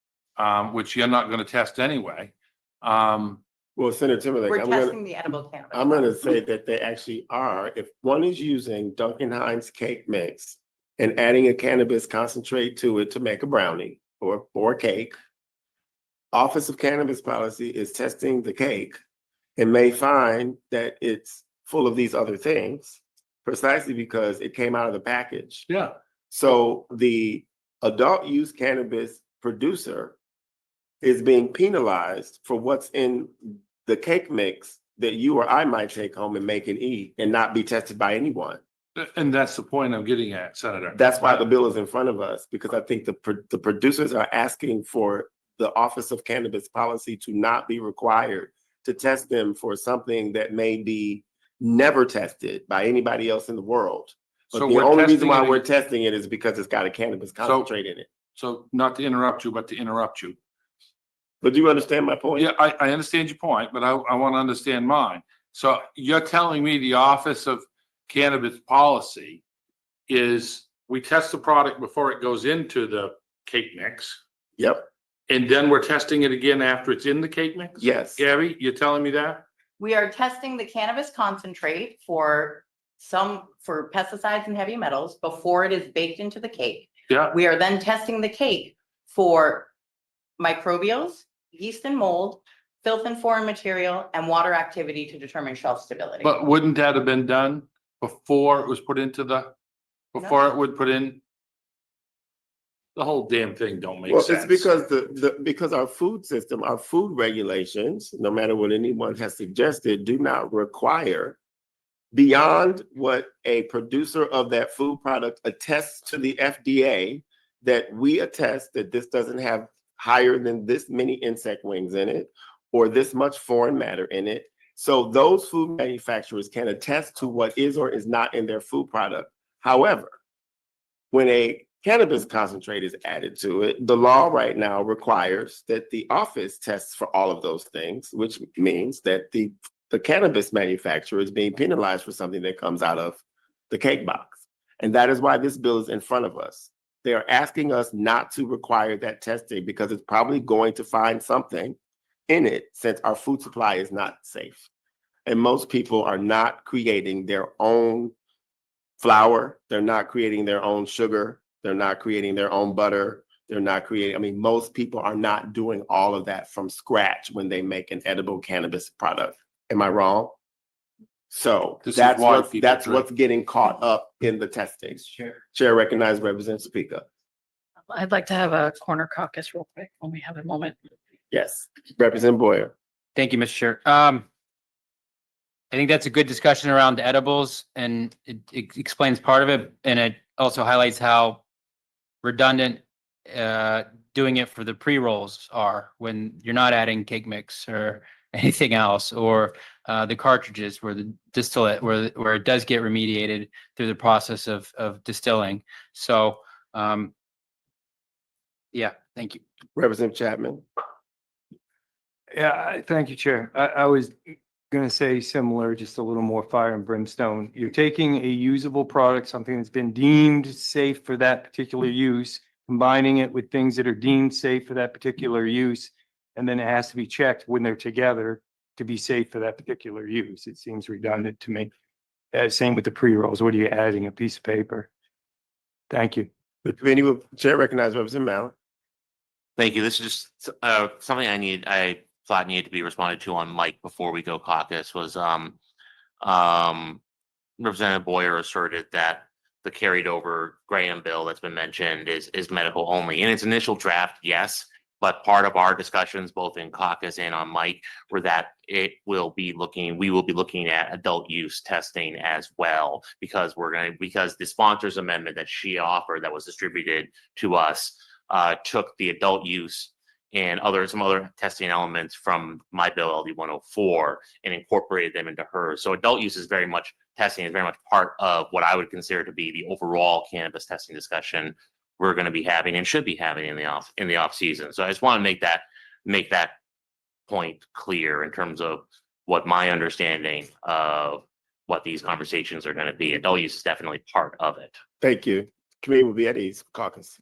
which you're not going to test anyway. Well, Senator Timberlake, we're testing the edible cannabis. I'm gonna say that they actually are. If one is using Duncan Hines cake mix and adding a cannabis concentrate to it to make a brownie or a cake, Office of Cannabis Policy is testing the cake and may find that it's full of these other things precisely because it came out of the package. Yeah. So the adult use cannabis producer is being penalized for what's in the cake mix that you or I might take home and make and eat and not be tested by anyone. And that's the point I'm getting at, Senator. That's why the bill is in front of us, because I think the producers are asking for the Office of Cannabis Policy to not be required to test them for something that may be never tested by anybody else in the world. But So the we're only reason testing why it- we're testing it is because it's got a cannabis concentrate in it. So not to interrupt you, but to interrupt you. But do you understand my point? Yeah, I understand your point, but I want to understand mine. So you're telling me the Office of Cannabis Policy is we test the product before it goes into the cake mix, Yep, and then we're testing it again after it's in the cake mix? yes. Gabby, you're telling me that? We are testing the cannabis concentrate for pesticides and heavy metals before it is baked into the cake. Yeah, We are then testing the cake for microbials, yeast and mold, filth and foreign material, and water activity to determine shelf stability. but wouldn't that have been done before it was put into before it would put in? The whole damn thing don't make Well, sense. it's because because our food system, our food regulations, no matter what anyone has suggested, do not require beyond what a producer of that food product attests to the FDA, that we attest that this doesn't have higher than this many insect wings in it or this much foreign matter in it. So those food manufacturers can attest to what is or is not in their food product. However, when a cannabis concentrate is added to it, the law right now requires that the office tests for all of those things, which means that the cannabis manufacturer is being penalized for something that comes out of the cake box. And that is why this bill is in front of us. They are asking us not to require that testing because it's probably going to find something in it since our food supply is not safe. And most people are not creating their own flour. They're not creating their own sugar. They're not creating their own butter. They're not creating, I mean, most people are not doing all of that from scratch when they make an edible cannabis product. Am I wrong? So This is that's why what's, people that's drink. what's getting caught up in the testing. Chair recognized Representative Speaker. I'd like to have a corner caucus real quick when we have a moment. Yes, Representative Boyer. Thank you, Mr. Chair. I think that's a good discussion around edibles and it explains part of it. And it also highlights how redundant doing it for the pre-rolls are when you're not adding cake mix or anything else, or the cartridges where the distillate, where it does get remediated through the process of distilling. So, yeah, thank you. Representative Chapman. Yeah, thank you, Chair. I was gonna say similar, just a little more fire and brimstone. You're taking a usable product, something that's been deemed safe for that particular use, combining it with things that are deemed safe for that particular use, and then it has to be checked when they're together to be safe for that particular use. It seems redundant to me. Same with the pre-rolls. What are you adding? A piece of paper? Thank you. The committee will, Chair recognized Representative Mallon. Thank you. This is just something I thought needed to be responded to on mic before we go caucus was Representative Boyer asserted that the carried over Graham bill that's been mentioned is medical only. In its initial draft, yes, but part of our discussions, both in caucus and on mic, were that we will be looking at adult use testing as well, because the sponsor's amendment that she offered that was distributed to us took the adult use and some other testing elements from my bill LD1488 and incorporated them into hers. So adult use testing is very much part of what I would consider to be the overall cannabis testing discussion we're going to be having and should be having in the off season. So I just want to make that point clear in terms of what my understanding of what these conversations are going to be. Adult use is definitely part of it. Thank you. Committee will be at ease. Caucus.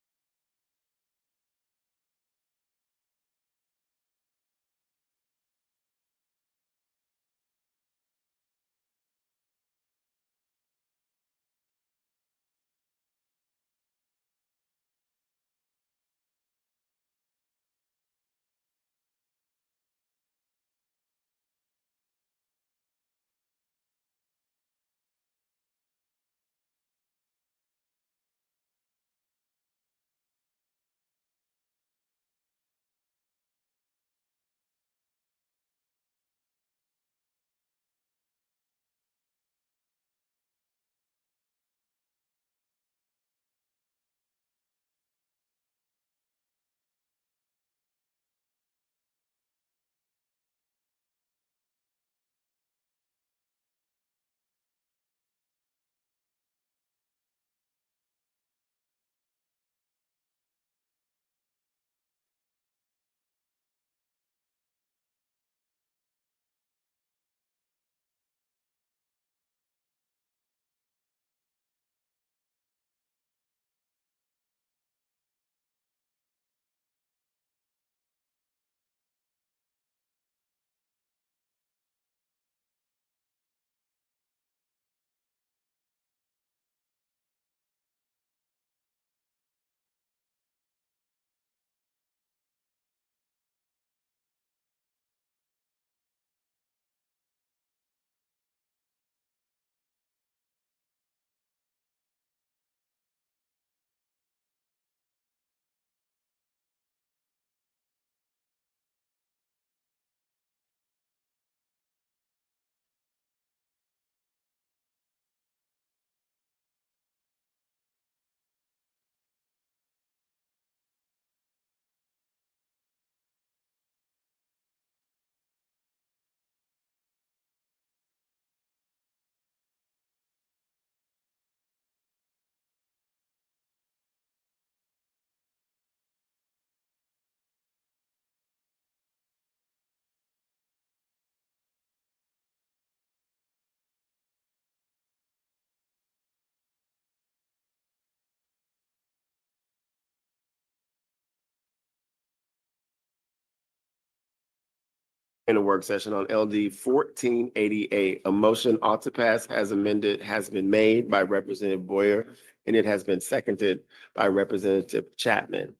in a work session on LD 1488. A motion ought to pass as amended has been made by Representative Boyer, and it has been seconded by Representative Chapman.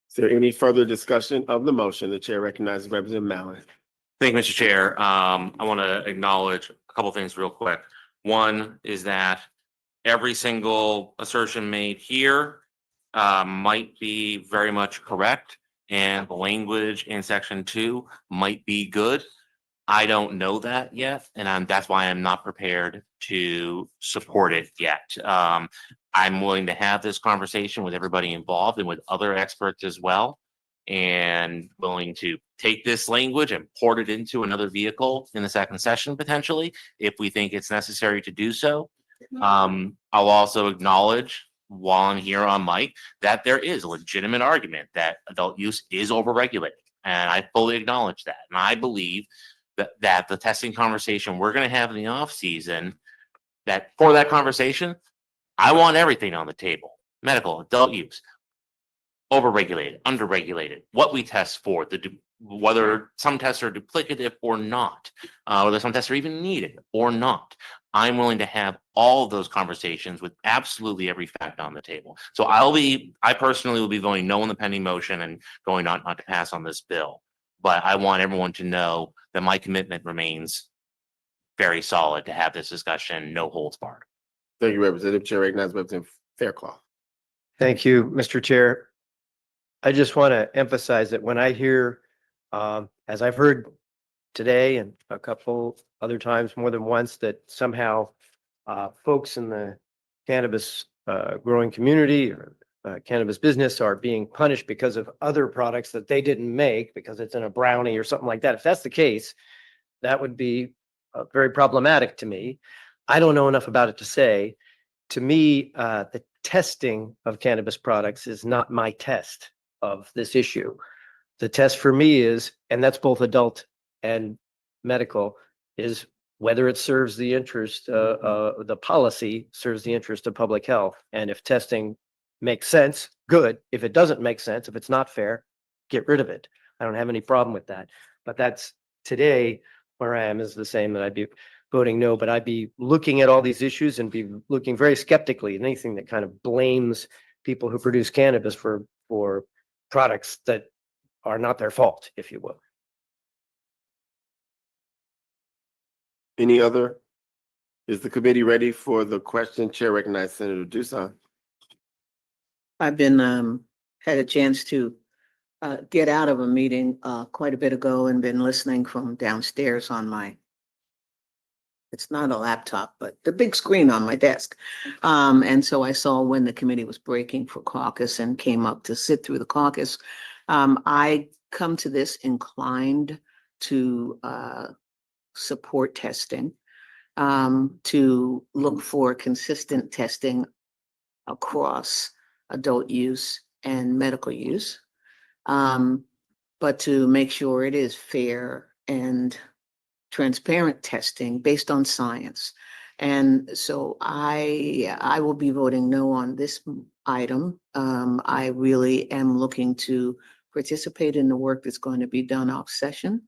Is there any further discussion of the motion? The chair recognizes Representative Mallon. Thank you, Mr. Chair. I want to acknowledge a couple things real quick. One is that every single assertion made here might be very much correct, and the language in section 2 might be good. I don't know that yet, and that's why I'm not prepared to support it yet. I'm willing to have this conversation with everybody involved and with other experts as well, and willing to take this language and port it into another vehicle in the second session potentially, if we think it's necessary to do so. I'll also acknowledge while I'm here on mic that there is a legitimate argument that adult use is overregulated, and I fully acknowledge that. And I believe that the testing conversation we're going to have in the off season, that for that conversation, I want everything on the table: medical, adult use, overregulated, underregulated, what we test for, whether some tests are duplicative or not, whether some tests are even needed or not. I'm willing to have all of those conversations with absolutely every fact on the table. So I personally will be voting no on the pending motion and going not to pass on this bill. But I want everyone to know that my commitment remains very solid to have this discussion, no holds barred. Thank you, Representative. Chair recognizes Representative Fairclough. Thank you, Mr. Chair. I just want to emphasize that when I hear, as I've heard today and a couple other times, more than once, that somehow folks in the cannabis growing community or cannabis business are being punished because of other products that they didn't make because it's in a brownie or something like that. If that's the case, that would be very problematic to me. I don't know enough about it to say. To me, the testing of cannabis products is not my test of this issue. The test for me is, and that's both adult and medical, is whether it serves the interest, the policy serves the interest of public health. And if testing makes sense, good. If it doesn't make sense, if it's not fair, get rid of it. I don't have any problem with that. But that's today where I am is the same, that I'd be voting no, but I'd be looking at all these issues and be looking very skeptically at anything that kind of blames people who produce cannabis for products that are not their fault, if you will. Any other? Is the committee ready for the question? Chair recognizes Senator Dusan. I've been, had a chance to get out of a meeting quite a bit ago and been listening from downstairs on my, it's not a laptop, but the big screen on my desk. And so I saw when the committee was breaking for caucus and came up to sit through the caucus. I come to this inclined to support testing, to look for consistent testing across adult use and medical use, but to make sure it is fair and transparent testing based on science. And so I will be voting no on this item. I really am looking to participate in the work that's going to be done off session.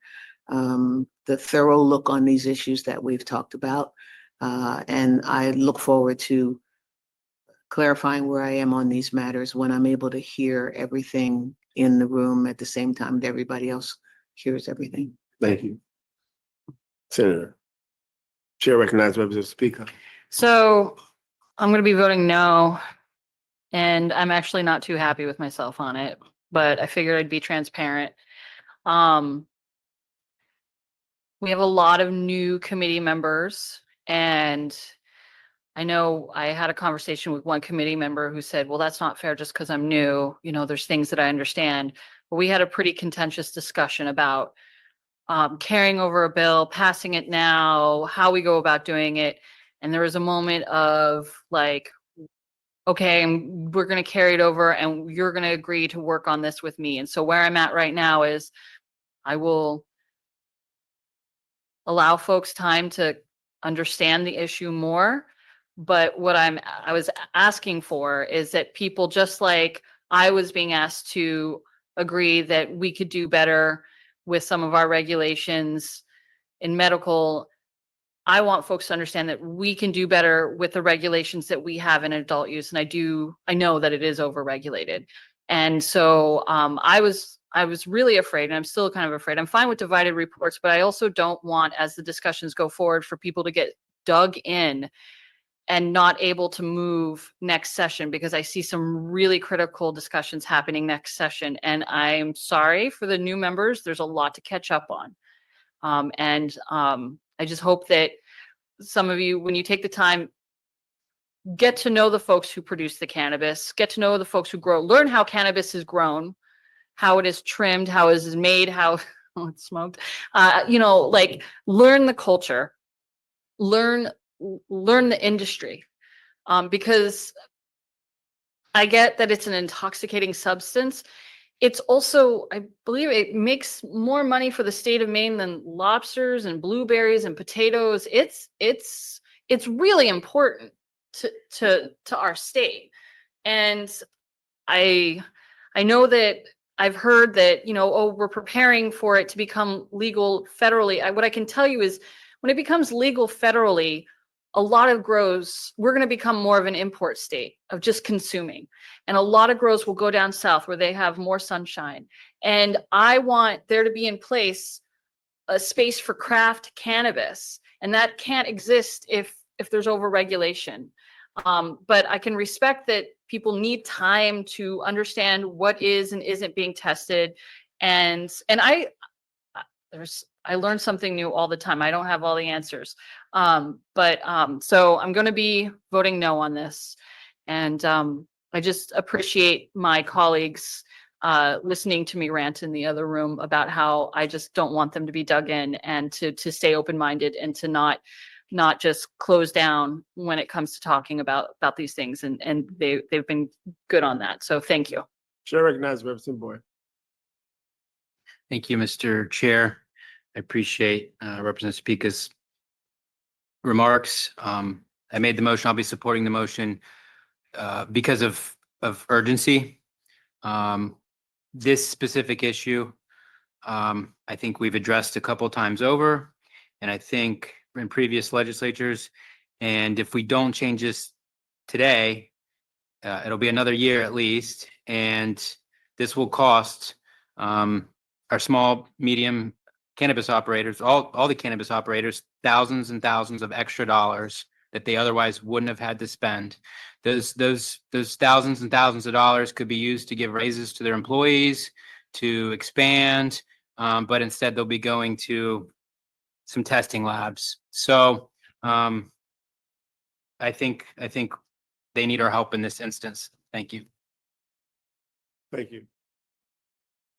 The thorough look on these issues that we've talked about. And I look forward to clarifying where I am on these matters when I'm able to hear everything in the room at the same time that everybody else hears everything. Thank you. Senator. Chair recognizes Representative Speaker. So I'm going to be voting no. And I'm actually not too happy with myself on it, but I figured I'd be transparent. We have a lot of new committee members, and I know I had a conversation with one committee member who said, well, that's not fair just because I'm new. You know, there's things that I understand. But we had a pretty contentious discussion about carrying over a bill, passing it now, how we go about doing it. And there was a moment of like, okay, we're going to carry it over and you're going to agree to work on this with me. And so where I'm at right now is I will allow folks time to understand the issue more. But what I was asking for is that people, just like I was being asked to agree that we could do better with some of our regulations in medical. I want folks to understand that we can do better with the regulations that we have in adult use. And I know that it is overregulated. And so I was really afraid, and I'm still kind of afraid. I'm fine with divided reports, but I also don't want, as the discussions go forward, for people to get dug in and not able to move next session, because I see some really critical discussions happening next session. And I'm sorry for the new members. There's a lot to catch up on. I just hope that some of you, when you take the time, get to know the folks who produce the cannabis, get to know the folks who grow, learn how cannabis is grown, how it is trimmed, how it is made, how it's smoked, like learn the culture, learn the industry. Because I get that it's an intoxicating substance. It's also, I believe it makes more money for the state of Maine than lobsters and blueberries and potatoes. It's really important to our state. And I know that I've heard that, we're preparing for it to become legal federally. What I can tell you is when it becomes legal federally, a lot of grows, we're going to become more of an import state of just consuming. And a lot of grows will go down south where they have more sunshine. And I want there to be in place a space for craft cannabis. And that can't exist if there's overregulation. But I can respect that people need time to understand what is and isn't being tested. And I learn something new all the time. I don't have all the answers. So I'm going to be voting no on this. And I just appreciate my colleagues listening to me rant in the other room about how I just don't want them to be dug in, and to stay open-minded, and to not just close down when it comes to talking about these things. And they've been good on that. So thank you. Chair recognizes Representative Boyd. Thank you, Mr. Chair. I appreciate Representative Speaker's remarks. I made the motion. I'll be supporting the motion because of urgency. This specific issue, I think we've addressed a couple times over, and I think in previous legislatures. And if we don't change this today, it'll be another year at least, and this will cost our small, medium cannabis operators, all the cannabis operators, thousands and thousands of extra dollars that they otherwise wouldn't have had to spend. Those thousands and thousands of dollars could be used to give raises to their employees, to expand, but instead they'll be going to some testing labs. So I think they need our help in this instance. Thank you. Thank you.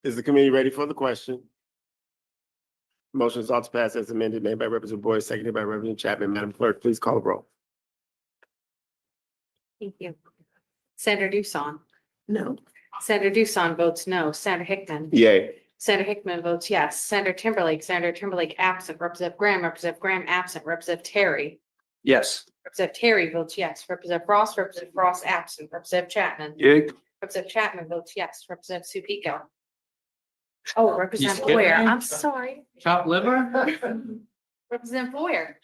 Is the committee ready for the question? Motion is ought to pass as amended, made by Representative Boyd, seconded by Representative Chapman. Madam Clerk, please call the roll. Thank you. Senator Doosan. No. Senator Doosan votes no. Senator Hickman. Yay. Senator Hickman votes yes. Senator Timberlake absent. Representative Graham absent. Representative Terry. Yes. Representative Terry votes yes. Representative Ross absent. Representative Chapman. Yeah. Representative Chapman votes yes. Representative Suppico. Oh, Representative kidding Boyer. me? I'm sorry. Chopped liver? Representative Boyer.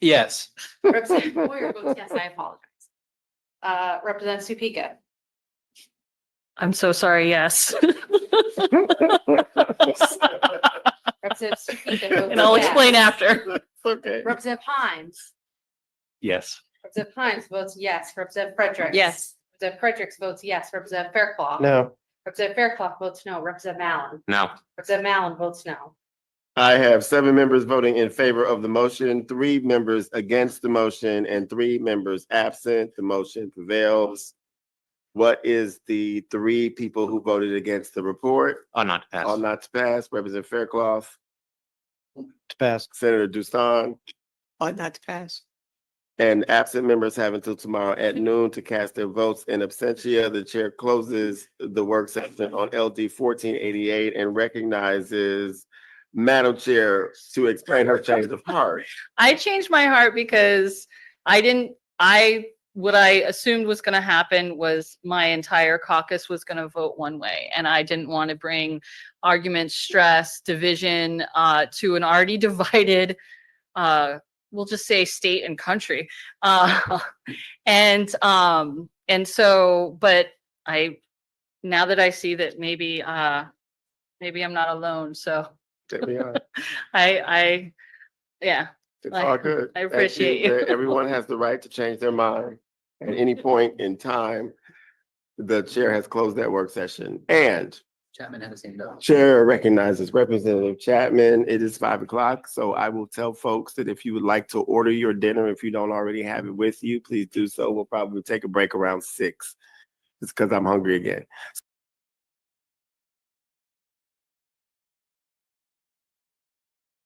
Yes. Representative Boyer votes yes. I apologize. Representative Suppico. I'm so sorry. Yes. Representative Suppico votes And I'll yes. explain after. Okay. Representative Hines. Yes. Representative Hines votes yes. Representative Fredericks. Yes. Representative Fredericks votes yes. Representative Fairclough. No. Representative Fairclough votes no. Representative Mallon. No. Representative Mallon votes no. I have 7 members voting in favor of the motion, 3 members against the motion, and 3 members absent. The motion prevails. What is the 3 people who voted against the report? Oh, not to pass. All not to pass. Representative Fairclough, To pass. Senator Doosan, Ought not to pass. and absent members have until tomorrow at noon to cast their votes in absentia. The chair closes the work session on LD 1488 and recognizes Madam Chair to explain her change of heart. I changed my heart because I what I assumed was going to happen was my entire caucus was going to vote one way, and I didn't want to bring argument, stress, division to an already divided, we'll just say state and country. And so, but now that I see that maybe I'm not alone, so There we are. yeah. It's all good. I Thank appreciate you. Everyone has the right to change their mind at any point in time. The chair has closed that work session, and Chapman has his hand up. Chair recognizes Representative Chapman. It is 5 o'clock, so I will tell folks that if you would like to order your dinner, if you don't already have it with you, please do so. We'll probably take a break around 6. It's because I'm hungry again.